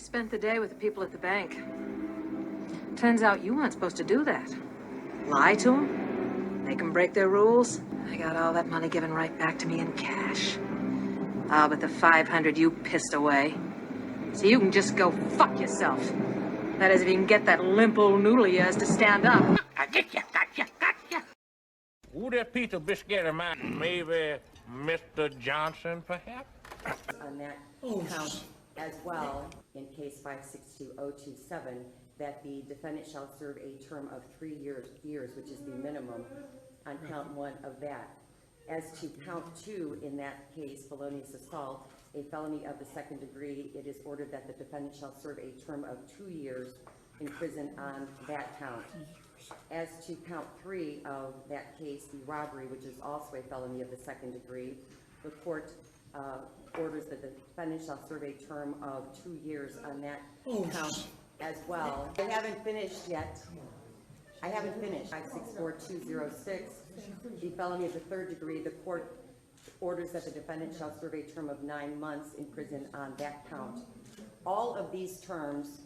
Spent the day with the people at the bank. Turns out you weren't supposed to do that. Lie to them? Make them break their rules? I got all that money given right back to me in cash. Ah, but the 500 you pissed away. So you can just go fuck yourself. That is, if you can get that limp old noodle of yours to stand up. I get you, gotcha. Who that piece of biscuit of mine? Maybe Mr. Johnson, perhaps? On that count as well, in case 562027, that the defendant shall serve a term of 3 years, which is the minimum on count 1 of that. As to count 2 in that case, felonious assault, a felony of the 2nd degree, it is ordered that the defendant shall serve a term of 2 years in prison on that count. As to count 3 of that case, the robbery, which is also a felony of the 2nd degree, the court orders that the defendant shall serve a term of 2 years on that count as well. I haven't finished yet. 564206, the felony of the 3rd degree, the court orders that the defendant shall serve a term of 9 months in prison on that count. All of these terms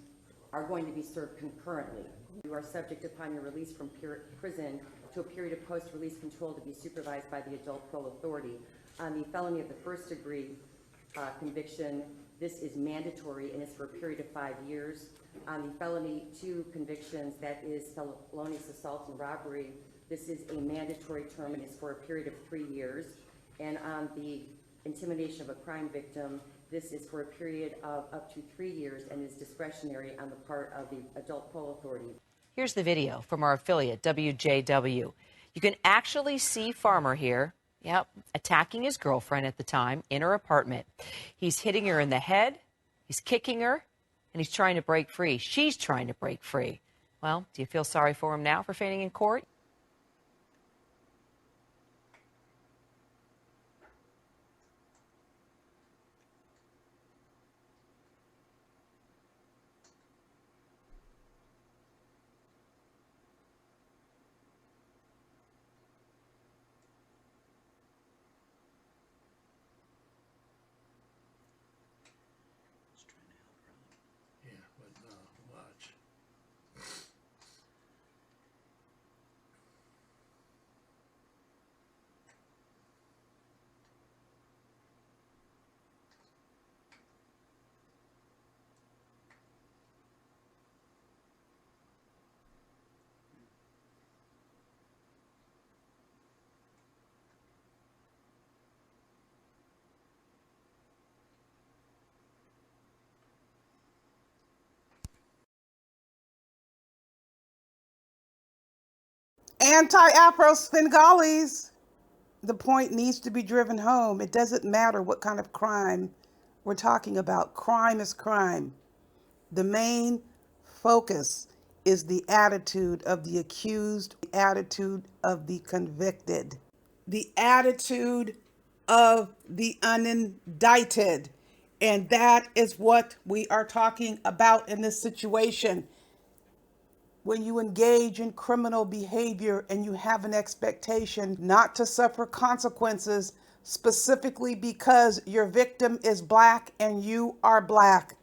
are going to be served concurrently. You are subject upon your release from prison to a period of post-release control to be supervised by the adult parole authority. On the felony of the 1st degree conviction, this is mandatory and is for a period of 5 years. On the felony 2 convictions, that is felonious assault and robbery, this is a mandatory term and is for a period of 3 years. And on the intimidation of a crime victim, this is for a period of up to 3 years and is discretionary on the part of the adult parole authority. Here's the video from our affiliate, WJW. You can actually see Farmer here, attacking his girlfriend at the time in her apartment. He's hitting her in the head, he's kicking her, and he's trying to break free. She's trying to break free. Well, do you feel sorry for him now for fainting in court? Watch. Anti-Afro-Svengalis. The point needs to be driven home. It doesn't matter what kind of crime we're talking about. Crime is crime. The main focus is the attitude of the accused, the attitude of the convicted, the attitude of the unindicted. And that is what we are talking about in this situation. When you engage in criminal behavior and you have an expectation not to suffer consequences specifically because your victim is black and you are black,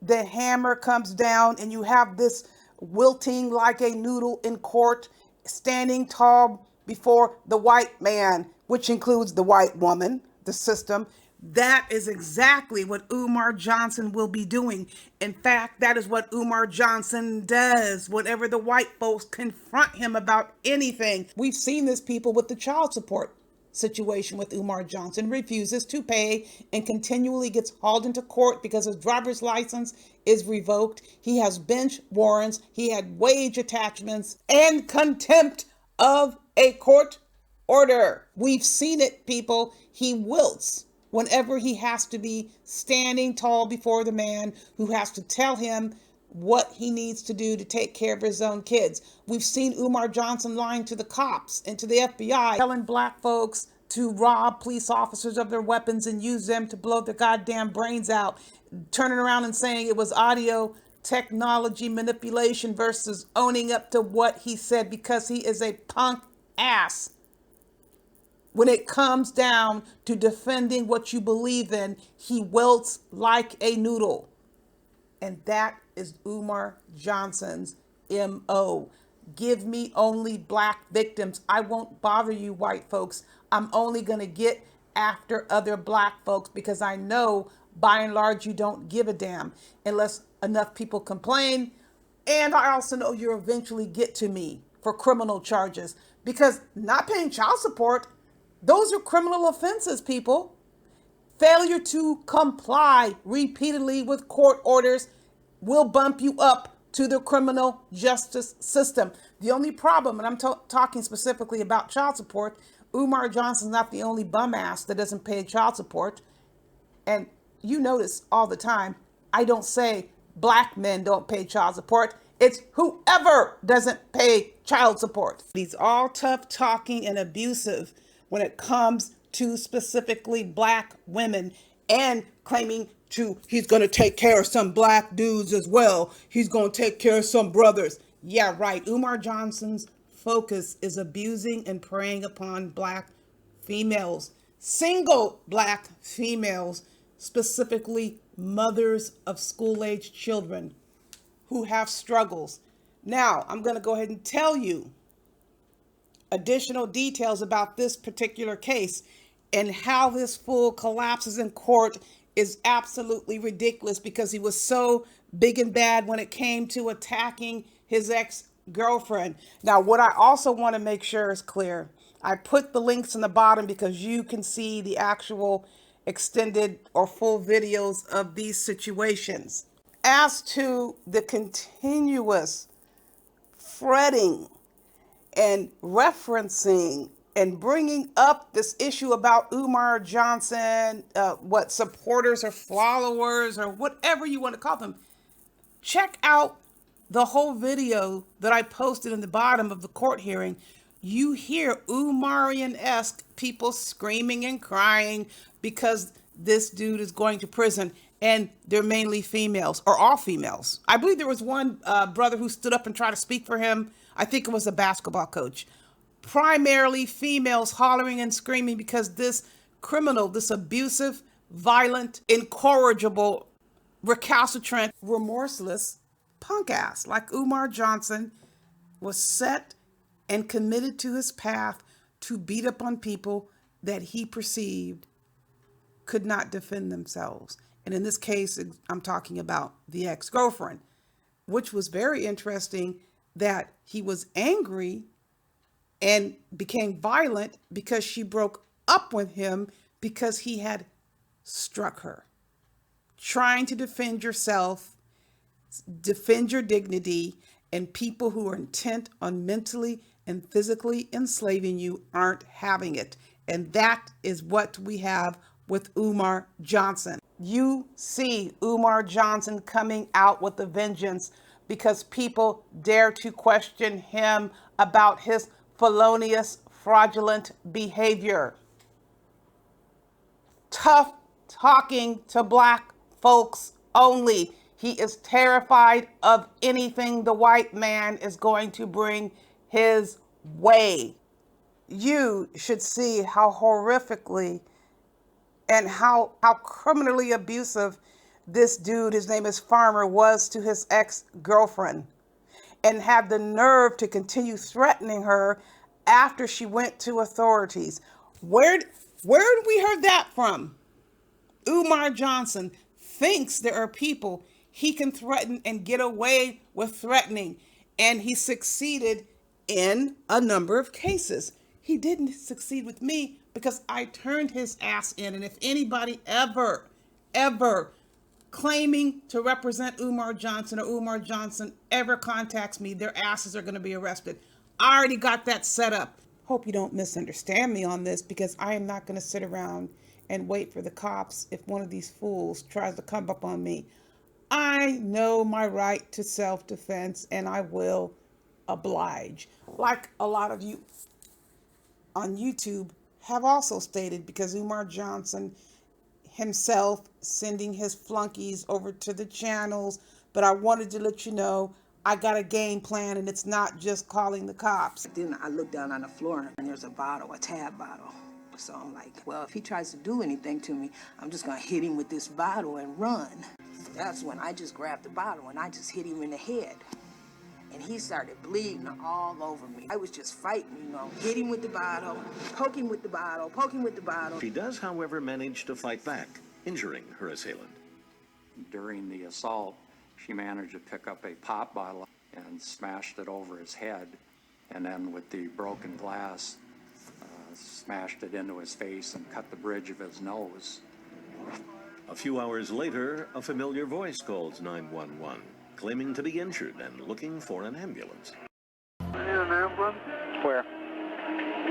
the hammer comes down and you have this wilting like a noodle in court, standing tall before the white man, which includes the white woman, the system. That is exactly what Umar Johnson will be doing. In fact, that is what Umar Johnson does whenever the white folks confront him about anything. We've seen this, people, with the child support situation with Umar Johnson. Refuses to pay and continually gets hauled into court because his driver's license is revoked. He has bench warrants. He had wage attachments and contempt of a court order. We've seen it, people. He wilts whenever he has to be standing tall before the man who has to tell him what he needs to do to take care of his own kids. We've seen Umar Johnson lying to the cops and to the FBI, telling black folks to rob police officers of their weapons and use them to blow their goddamn brains out, turning around and saying it was audio technology manipulation versus owning up to what he said, because he is a punk ass. When it comes down to defending what you believe in, he wilts like a noodle. And that is Umar Johnson's MO. Give me only black victims. I won't bother you white folks. I'm only going to get after other black folks because I know by and large you don't give a damn unless enough people complain. And I also know you'll eventually get to me for criminal charges because not paying child support, those are criminal offenses, people. Failure to comply repeatedly with court orders will bump you up to the criminal justice system. The only problem, and I'm talking specifically about child support, Umar Johnson's not the only bum ass that doesn't pay child support. And you notice all the time, I don't say black men don't pay child support. It's whoever doesn't pay child support. He's all tough talking and abusive when it comes to specifically black women and claiming he's going to take care of some black dudes as well. He's going to take care of some brothers. Yeah, right. Umar Johnson's focus is abusing and preying upon black females, single black females, specifically mothers of school-age children who have struggles. Now, I'm going to go ahead and tell you additional details about this particular case, and how this fool collapses in court is absolutely ridiculous because he was so big and bad when it came to attacking his ex-girlfriend. Now, what I also want to make sure is clear, I put the links in the bottom because you can see the actual extended or full videos of these situations. As to the continuous fretting and referencing and bringing up this issue about Umar Johnson, what supporters or followers or whatever you want to call them, check out the whole video that I posted in the bottom of the court hearing. You hear Umarian-esque people screaming and crying because this dude is going to prison, and they're mainly females, or all females. I believe there was one brother who stood up and tried to speak for him. I think it was a basketball coach. Primarily females hollering and screaming because this criminal, this abusive, violent, incorrigible, recalcitrant, remorseless punk ass like Umar Johnson was set and committed to his path to beat up on people that he perceived could not defend themselves. And in this case, I'm talking about the ex-girlfriend, which was very interesting that he was angry and became violent because she broke up with him because he had struck her. Trying to defend yourself, defend your dignity, and people who are intent on mentally and physically enslaving you aren't having it. And that is what we have with Umar Johnson. You see Umar Johnson coming out with a vengeance because people dare to question him about his felonious, fraudulent behavior. Tough talking to black folks only. He is terrified of anything the white man is going to bring his way. You should see how horrifically and how criminally abusive this dude, his name is Farmer, was to his ex-girlfriend, and had the nerve to continue threatening her after she went to authorities. Where did we heard that from? Umar Johnson thinks there are people he can threaten and get away with threatening, and he succeeded in a number of cases. He didn't succeed with me because I turned his ass in, and if anybody ever claiming to represent Umar Johnson or Umar Johnson ever contacts me, their asses are going to be arrested. I already got that set up. Hope you don't misunderstand me on this, because I am not going to sit around and wait for the cops if one of these fools tries to come up on me. I know my right to self-defense, and I will oblige, like a lot of you on YouTube have also stated, because Umar Johnson himself sending his flunkies over to the channels. But I wanted to let you know I got a game plan, and it's not just calling the cops. Then I look down on the floor and there's a bottle, a tab bottle. So I'm like, well, if he tries to do anything to me, I'm just gonna hit him with this bottle and run. That's when I just grabbed the bottle and I just hit him in the head. And he started bleeding all over me. I was just fighting, hit him with the bottle, poke him with the bottle, poke him with the bottle. She does, however, manage to fight back, injuring her assailant. During the assault, she managed to pick up a pop bottle and smashed it over his head, and then with the broken glass, smashed it into his face and cut the bridge of his nose. A few hours later, a familiar voice calls 911, claiming to be injured and looking for an ambulance. I need an ambulance. Where?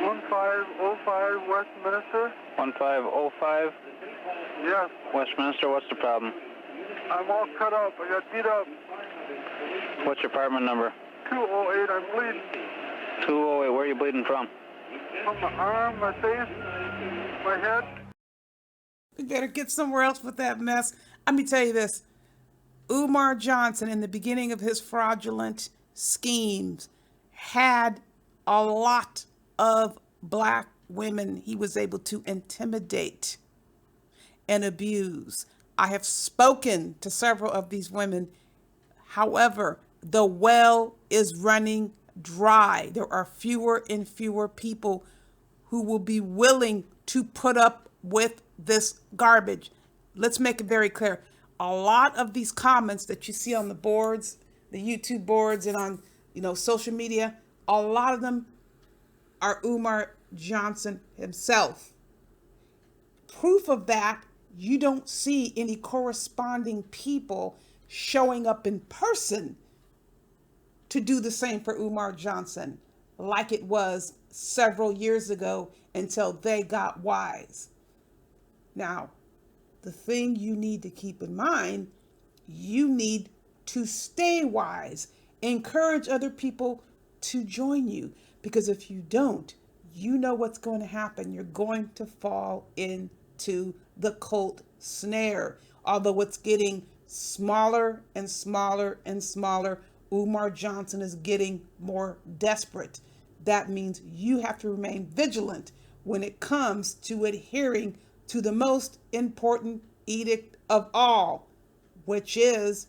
1505 Westminster. 1505 Yes. Westminster. What's the problem? I'm all cut up. I got beat up. What's your apartment number? 208. I'm bleeding. 208. Where are you bleeding from? From my arm, my face, my head. We better get somewhere else with that mess. Let me tell you this. Umar Johnson, in the beginning of his fraudulent schemes, had a lot of black women he was able to intimidate and abuse. I have spoken to several of these women. However, the well is running dry. There are fewer and fewer people who will be willing to put up with this garbage. Let's make it very clear. A lot of these comments that you see on the boards, the YouTube boards, and on, social media, a lot of them are Umar Johnson himself. Proof of that, you don't see any corresponding people showing up in person to do the same for Umar Johnson, like it was several years ago until they got wise. Now, the thing you need to keep in mind, you need to stay wise. Encourage other people to join you, because if you don't, you know what's going to happen. You're going to fall into the cult snare. Although it's getting smaller and smaller and smaller, Umar Johnson is getting more desperate. That means you have to remain vigilant when it comes to adhering to the most important edict of all, which is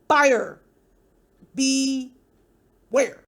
fire. Beware.